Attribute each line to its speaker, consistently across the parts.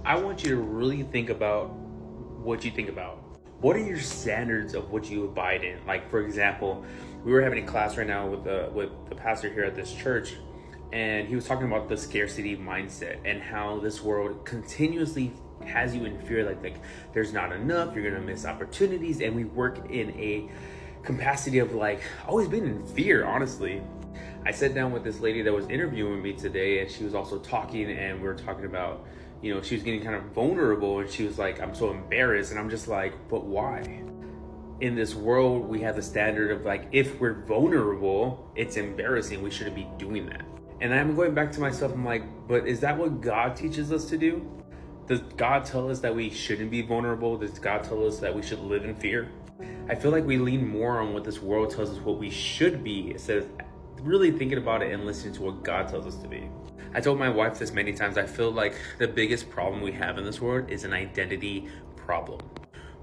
Speaker 1: I want you to really think about what you think about. What are your standards of what you abide in? Like, for example, we were having a class right now with the pastor here at this church, and he was talking about the scarcity mindset and how this world continuously has you in fear, like there's not enough, you're gonna miss opportunities, and we work in a capacity of like always being in fear, honestly. I sat down with this lady that was interviewing me today, and she was also talking, and we were talking about, she was getting kind of vulnerable, and she was like, I'm so embarrassed. And I'm just like, but why? In this world, we have the standard of like, if we're vulnerable, it's embarrassing. We shouldn't be doing that. And I'm going back to myself, I'm like, but is that what God teaches us to do? Does God tell us that we shouldn't be vulnerable? Does God tell us that we should live in fear? I feel like we lean more on what this world tells us what we should be instead of really thinking about it and listening to what God tells us to be. I told my wife this many times. I feel like the biggest problem we have in this world is an identity problem.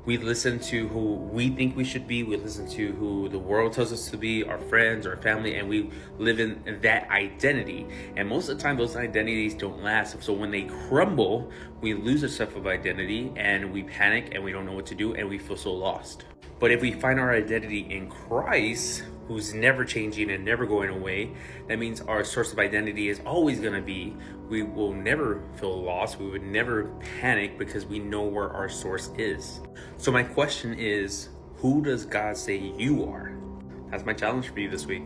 Speaker 1: We listen to who we think we should be. We listen to who the world tells us to be, our friends, our family, and we live in that identity. And most of the time, those identities don't last. So when they crumble, we lose a sense of identity and we panic and we don't know what to do and we feel so lost. But if we find our identity in Christ, who's never changing and never going away, that means our source of identity is always going to be, we will never feel lost, we would never panic because we know where our source is. So my question is, who does God say you are? That's my challenge for you this week.